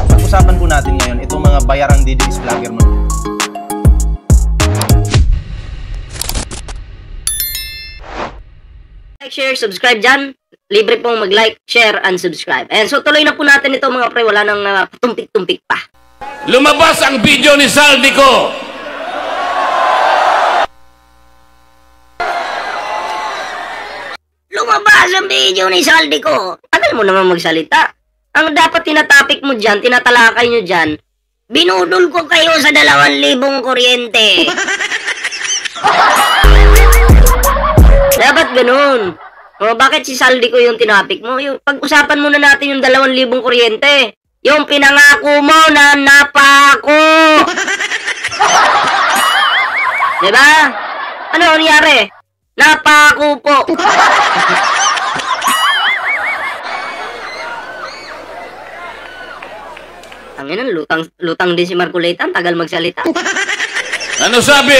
Pag-usapan po natin ngayon itong mga bayarang DDS vlogger mo. Like, share, subscribe dyan. Libre pong mag-like, share, and subscribe. And so tuloy na po natin ito mga pre, wala nang tumpik-tumpik pa. Lumabas ang video ni Saldico. Lumabas ang video ni Saldico. Tagal mo naman magsalita. Ang dapat tinatapik mo dyan, tinatalakay nyo dyan, binudol ko kayo sa 2,000 kuryente. Dapat ganun. O, bakit si Saldico yung tinapik mo? Yung, pag-usapan muna natin yung 2,000 kuryente. Yung pinangako mo na napako. Diba? Ano nangyari? Napako po. Ang ina, lutang din si Marcoleta, tagal magsalita. Ano sabi?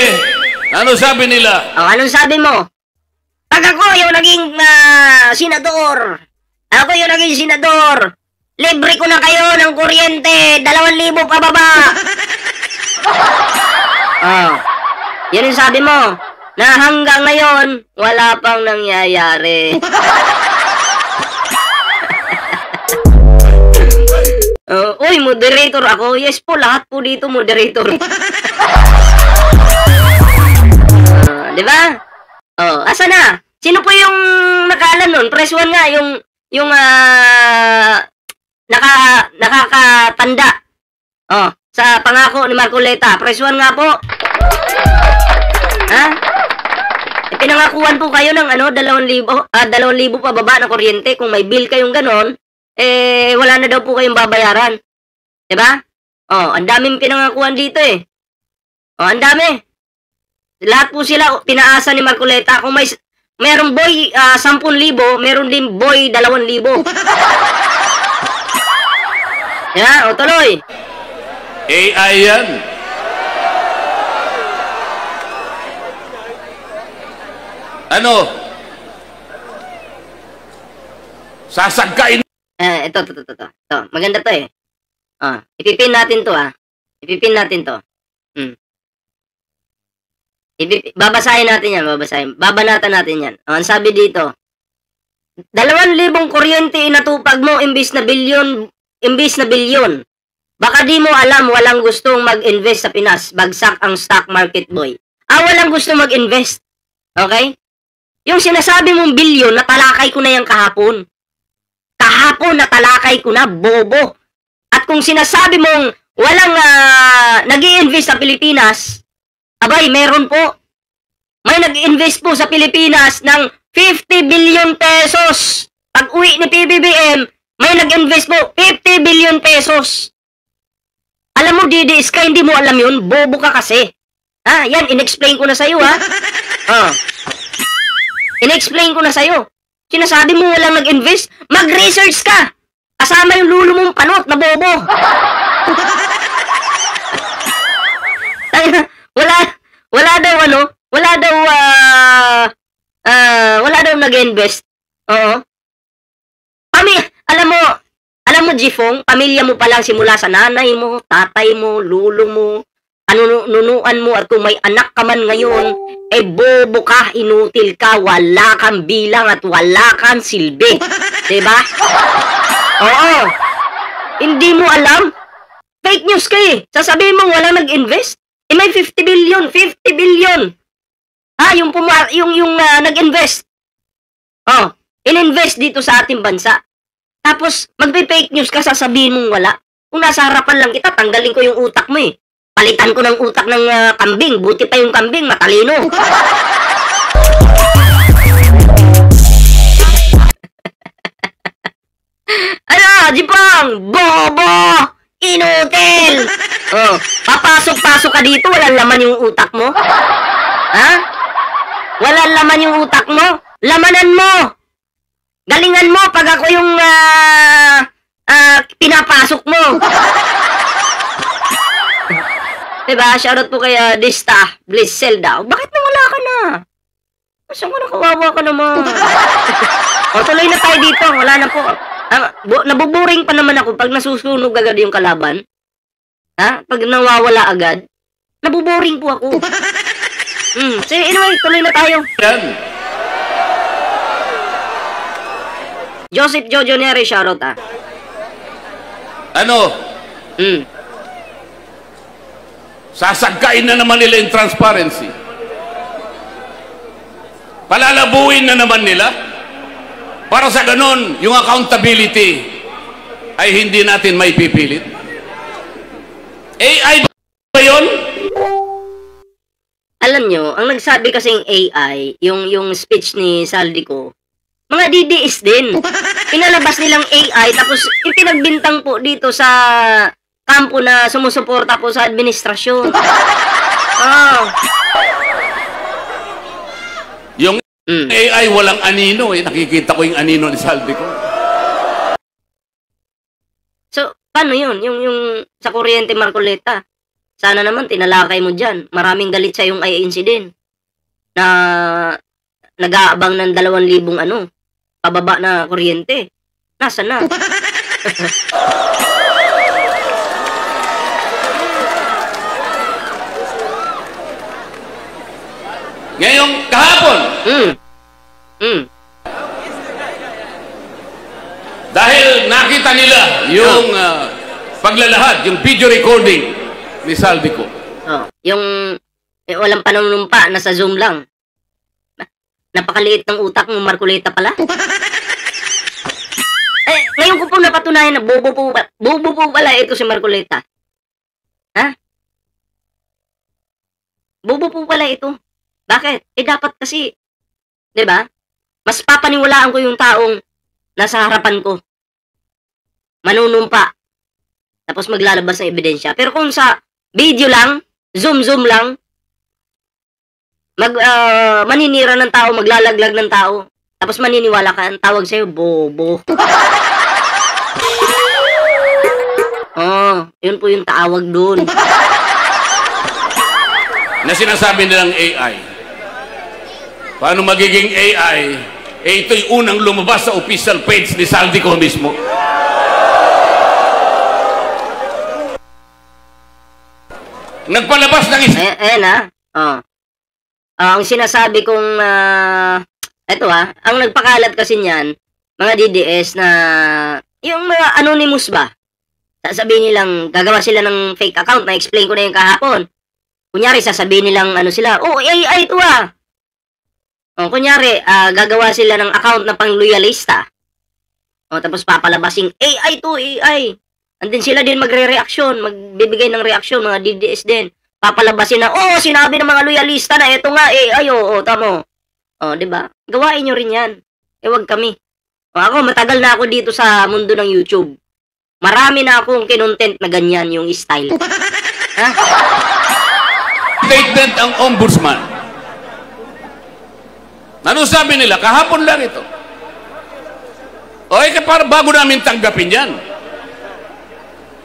Ano sabi nila? O, anong sabi mo? Pag ako yung naging senador, ako yung naging senador, libre ko na kayo ng kuryente, 2,000 pababa. Oh, yan yung sabi mo, na hanggang ngayon, wala pang nangyayari. Uy, moderator ako. Yes po, lahat po dito moderator. Di ba? Oh, asa na? Sino po yung nakaalam nun? Press 1 nga, yung nakakatanda. Oh, sa pangako ni Marcoleta. Press 1 nga po. Ha? Pinangakuan po kayo ng 2,000 pababa na kuryente. Kung may bill kayong ganon, wala na daw po kayong babayaran. Diba? Oh, ang daming pinangakuan dito eh. Oh, ang dami. Lahat po sila pinaasa ni Marcoleta. Kung merong boy 10,000, meron din boy 2,000. Yeah, o tuloy. AI yan. Ano? Sasagkain. Ito. Maganda to eh. Ipipin natin to Ipipin natin to. Babasahin natin yan, babanatan natin yan. Ang sabi dito, 2,000 kuryente inatupag mo imbis na bilyon. Baka di mo alam, walang gustong mag-invest sa Pinas. Bagsak ang stock market, boy. Walang gustong mag-invest. Okay? Yung sinasabi mong bilyon, natalakay ko na yan kahapon. Kahapon, natalakay ko na, bobo. At kung sinasabi mong walang nag-i-invest sa Pilipinas, abay, meron po. May nag-invest po sa Pilipinas ng 50 billion pesos. Pag uwi ni PBBM, may nag-invest po 50 billion pesos. Alam mo, DDS ka, hindi mo alam yun. Bobo ka kasi. Yan, in-explain ko na sa'yo, in-explain ko na sa'yo. Sinasabi mo walang nag-invest, mag-research ka. Kasama yung lulo mong panot na bobo. Wala daw nag-invest. Oo. Alam mo, Jifong, pamilya mo pa lang simula sa nanay mo, tatay mo, lulo mo, nunuan mo, at kung may anak ka man ngayon, bobo ka, inutil ka, wala kang bilang at wala kang silbi. Diba? Oo. Hindi mo alam? Fake news ka eh. Sasabihin mo wala nag-invest? May 50 billion. Yung nag-invest. In-invest dito sa ating bansa. Tapos, magpe-fake news ka, sasabihin mong wala. Kung nasa harapan lang kita, tanggalin ko yung utak mo eh. Palitan ko ng utak ng kambing. Buti pa yung kambing, matalino. Ano, Jipang? Bobo! Inutil! Papasok-pasok ka dito, walang laman yung utak mo. Ha? Walang laman yung utak mo? Lamanan mo! Galingan mo pag ako yung pinapasok mo. Diba? Shoutout po kay Dista Bliss Zelda. Bakit nawala ka na? Saan ka na, kawawa ka naman? O, tuloy na tayo dito. Wala na po. Nabuboring pa naman ako pag nasusunog agad yung kalaban. Ha? Pag nawawala agad. Nabuboring po ako. So, anyway, tuloy na tayo. Yan. Joseph Jojo Neri, shoutout ah. Ano? Sasagkain na naman nila yung transparency. Palalabuin na naman nila. Para sa ganon, yung accountability ay hindi natin may pipilit. AI ba yun? Alam nyo, ang nagsabi kasing AI, yung speech ni Saldico, mga DDS din. Pinalabas nilang AI, tapos ipinagbintang po dito sa kampo na sumusuporta po sa administrasyon. Yung AI walang anino eh. Nakikita ko yung anino ni Saldico. So, paano yun? Yung sa kuryente Marcoleta, sana naman tinalakay mo dyan. Maraming galit sa yung INC din. Na nag-aabang ng 2,000 pababa na kuryente. Nasaan na? Ngayong kahapon, dahil nakita nila yung paglalahad, yung video recording ni Saldico. Yung walang panunumpa, nasa Zoom lang. Napakaliit ng utak mo, Marcoleta pala. Ngayon ko po napatunayan na bobo po pala ito si Marcoleta. Ha? Bobo po pala ito. Bakit? Dapat kasi, 'di ba? Mas papaniwalaan ko yung taong nasa harapan ko. Manunumpa. Tapos maglalabas ng ebidensya. Pero kung sa video lang, zoom lang, maninira ng tao, maglalaglag ng tao, tapos maniniwala ka, ang tawag sa'yo, bobo. Yun po yung tawag dun. Na sinasabi nilang AI. Paano magiging AI? Ito'y unang lumabas sa official page ni Saldico mismo. Nagpalabas ng Ayan ang sinasabi kong ang nagpakalat kasi niyan, mga DDS na yung mga anonymous ba? Sasabihin nilang gagawa sila ng fake account, na explain ko na yung kahapon. Kunyari sasabihin nilang AI ito kunyari gagawa sila ng account na pang-loyalista. Tapos papalabasing AI to, AI. Andin sila din magre-reaction, magbibigay ng reaksyon, mga DDS din. Papalabasin na, sinabi ng mga loyalista na ito nga, tamo. Di ba? Gawain nyo rin yan. Wag kami. Ako, matagal na ako dito sa mundo ng YouTube. Marami na akong kinontent na ganyan yung style. Ha? statement ang ombudsman. Ano sabi nila? Kahapon lang ito. Para bago namin tanggapin yan,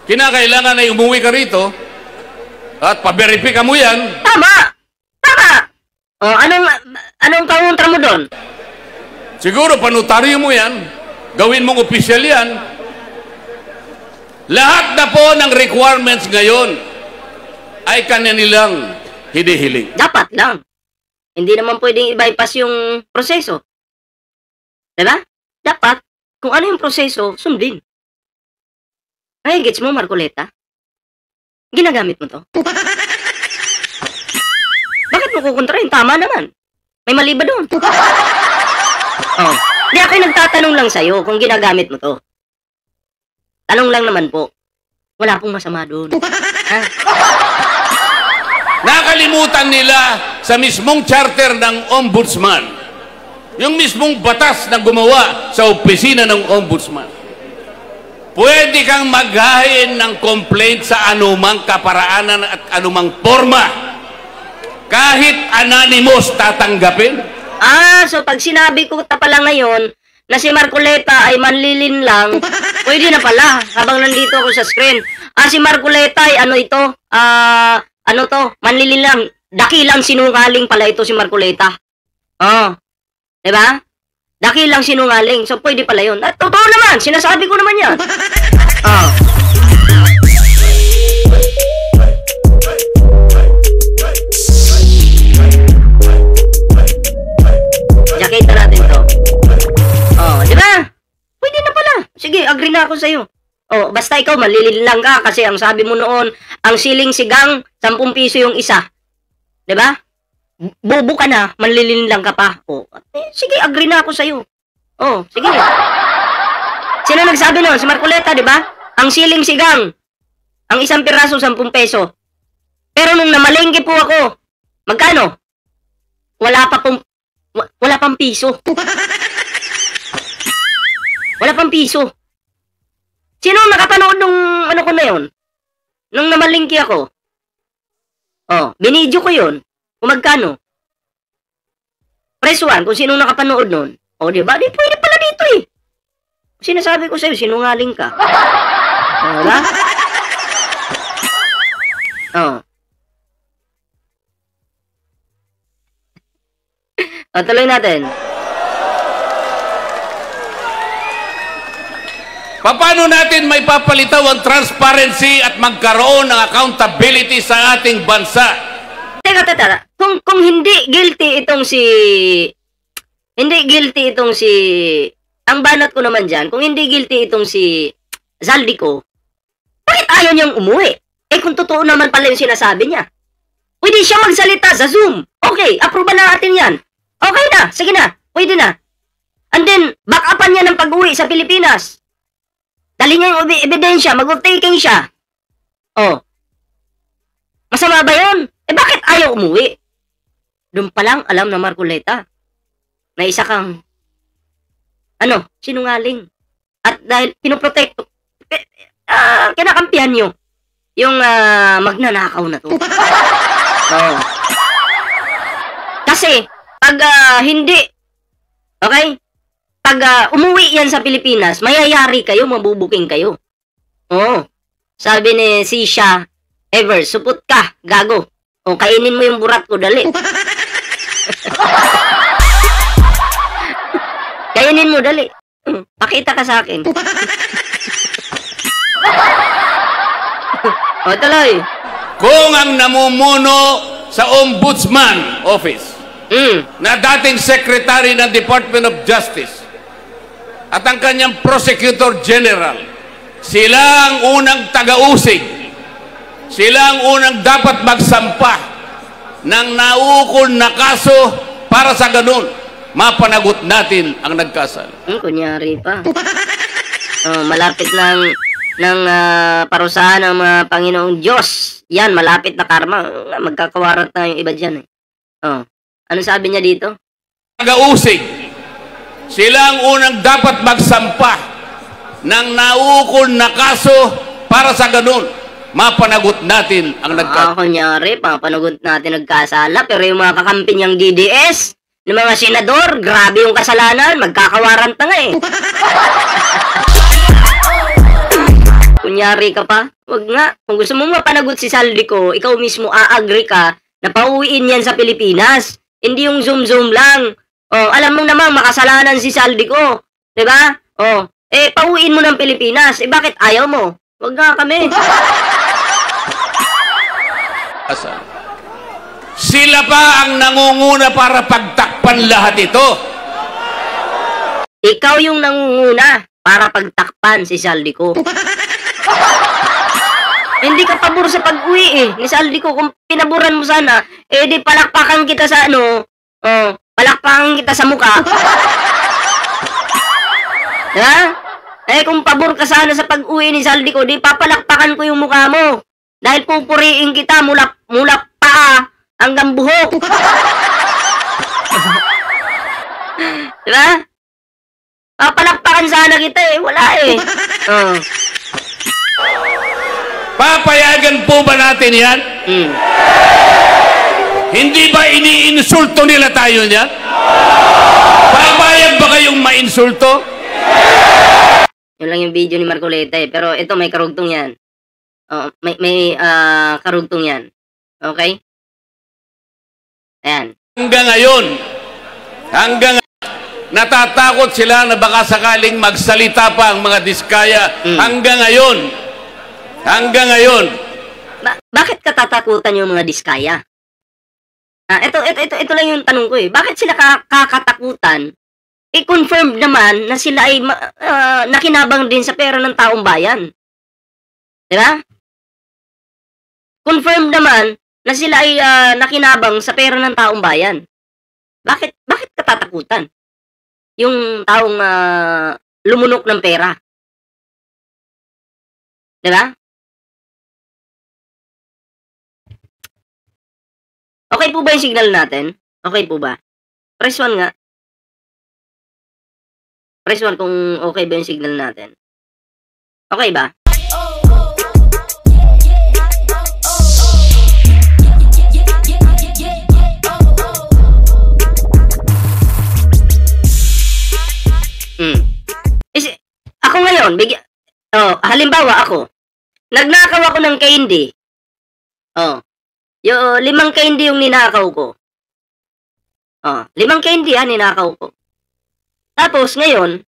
kinakailangan na umuwi ka rito at pa-verify mo yan. Tama! Anong kauntra mo doon? Siguro panotaryo mo yan, gawin mong opisyal yan. Lahat na po ng requirements ngayon ay kanilang hinihiling. Dapat lang. Hindi naman pwedeng i-bypass yung proseso. Diba? Dapat, kung ano yung proseso, sundin. Ay, gets mo, Marcoleta? Ginagamit mo to? Bakit mo kukontrahin? Tama naman. May mali ba doon? Di ako nagtatanong lang sa'yo kung ginagamit mo to. Tanong lang naman po. Wala pong masama doon. Ha? Nakalimutan nila sa mismong charter ng ombudsman, yung mismong batas na gumawa sa opisina ng ombudsman. Pwede kang maghain ng complaint sa anumang kaparaanan at anumang forma. Kahit anonymous tatanggapin. So pag sinabi ko pala ngayon na si Marcoleta ay manlilin lang, pwede na pala habang nandito ako sa screen. Si Marcoleta ay manlilin lang. Dakilang sinungaling pala ito si Marcoleta. Diba? Dakilang sinungaling. So, pwede pala yun. At totoo naman, sinasabi ko naman yan. Jakita natin to. Di ba? Pwede na pala. Sige, agree na ako sa'yo. Basta ikaw, malilin lang ka kasi ang sabi mo noon, ang siling sigang, 10 piso yung isa. Di ba? Bobo ka na, manlilin lang ka pa. Sige, agree na ako sa'yo. Sige. Sino nagsabi noon? Si Marcoleta, di ba? Ang siling sigang, ang isang piraso, 10 peso. Pero nung namalengke po ako, magkano? Wala pang piso. Wala pang piso. Sino nakapanood nung ano ko na yun? Nung namalingki ako. Binidyo ko yun. Kung magkano. Press 1, kung sino nakapanood nun. Diba? Di pwede pala dito eh. Sinasabi ko sa'yo, sinungaling ka. Diba? Tuloy natin. Paano natin may papalitaw ang transparency at magkaroon ng accountability sa ating bansa? Teka. Kung hindi guilty itong si... Ang banat ko naman dyan, kung hindi guilty itong si Zaldico, bakit ayaw niyang umuwi? Kung totoo naman pala yung sinasabi niya. Pwede siya magsalita sa Zoom. Okay, approve na natin yan. Okay na, sige na, pwede na. And then, back upan niya ng pag-uwi sa Pilipinas. Dali niya yung ebidensya, mag-taking siya. Masama ba yun? Bakit ayaw umuwi? Doon pa lang alam na Marcoleta na isa kang sinungaling. At dahil pinoprotekto, kinakampihan nyo yung magnanakaw na to. Kasi, pag hindi, okay? Pag umuwi yan sa Pilipinas, mayayari kayo, mabubuking kayo. Sabi ni Sisha Evers, supot ka, gago. Kainin mo yung burat ko, dali. Kainin mo, dali. Pakita ka sa akin. Tuloy. Kung ang namumuno sa Ombudsman Office na dating Secretary ng Department of Justice at ang kanyang Prosecutor General, sila ang unang taga-usig, sila ang unang dapat magsampa ng naukol na kaso para sa ganun mapanagot natin ang nagkasala. Kunyari pa. Malapit ng parusahan ng mga Panginoong Diyos. Yan, malapit na karma. Magkakawarat na yung iba dyan. Ano sabi niya dito? Taga-usig, sila ang unang dapat magsampa ng naukol na kaso para sa ganun mapanagot natin ang nagkasala. Kunyari, mapanagot natin nagkasala, pero yung mga kakampi niyang DDS, ng mga senador, grabe yung kasalanan, magkakawaranta nga eh. Kunyari ka pa, wag nga. Kung gusto mo mapanagot si Zaldico, ikaw mismo aagree ka na pauwiin yan sa Pilipinas. Hindi yung zoom-zoom lang. Alam mo namang makasalanan si Zaldico. Diba? Pauwiin mo ng Pilipinas. Bakit ayaw mo? Wag nga kami. Sila pa ang nangunguna para pagtakpan lahat ito. Ikaw yung nangunguna para pagtakpan si Zaldico. Hindi ka pabor sa pag-uwi ni Zaldico. Kung pinaboran mo sana, di palakpakan kita sa palakpakan kita sa mukha. Ha? Kung pabor ka sana sa pag-uwi ni Zaldico, di papalakpakan ko yung mukha mo. Dahil pupuriin kita mula paa hanggang buhok. Diba? Papalakpakan sana kita wala Papayagan po ba natin yan? Hindi ba iniinsulto nila tayo niyan? Papayag ba kayong mainsulto? Yun lang yung video ni Marcoleta pero ito may karugtong yan. May karugtong yan. Okay? Ayan. Hanggang ngayon, Natatakot sila na baka sakaling magsalita pa ang mga diskaya hanggang ngayon. Hanggang ngayon. Bakit katatakutan yung mga diskaya? Ito lang yung tanong ko eh. Bakit sila kakatakutan? I-confirm naman na sila ay nakinabang din sa pera ng taong bayan. Diba? Confirm naman na sila ay nakinabang sa pera ng taong bayan. Bakit katatakutan? Yung taong lumunok ng pera. Diba? Okay po ba yung signal natin? Okay po ba? Press 1 nga. Press 1 kung okay ba yung signal natin. Okay ba? Ako ngayon, halimbawa ako, nagnakaw ako ng candy. Yung 5 candy yung ninakaw ko. 5 candy ninakaw ko. Tapos ngayon,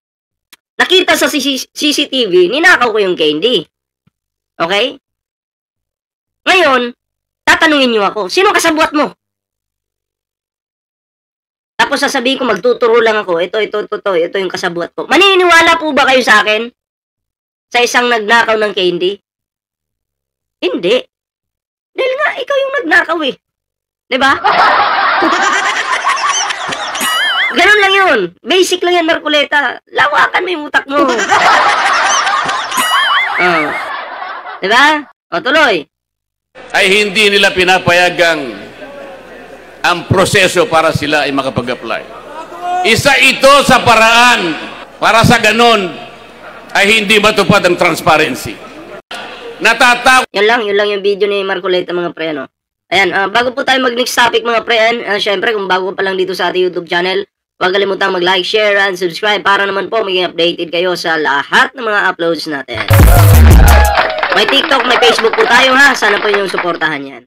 nakita sa CCTV, ninakaw ko yung candy. Okay? Ngayon, tatanungin niyo ako, sino kasabwat mo? Tapos sasabihin ko, magtuturo lang ako, ito yung kasabwat ko. Maniniwala po ba kayo sa akin? Sa isang nagnakaw ng candy? Hindi. Dahil nga, ikaw yung nagnakaw eh. Diba? Ganun lang yun. Basic lang yan, Marcoleta. Lawakan mo yung utak mo. Diba? Tuloy. Ay hindi nila pinapayagang ang proseso para sila ay makapag-apply. Isa ito sa paraan para sa ganon ay hindi matupad ang transparency. Natatakot. Yun lang yung video ni Marcoleta mga pre, ano. Ayan, bago po tayo mag-next topic mga pre, syempre kung bago pa lang dito sa ating YouTube channel, huwag kalimutang mag-like, share, and subscribe para naman po maging updated kayo sa lahat ng mga uploads natin. May TikTok, may Facebook po tayo ha, sana po yung suportahan yan.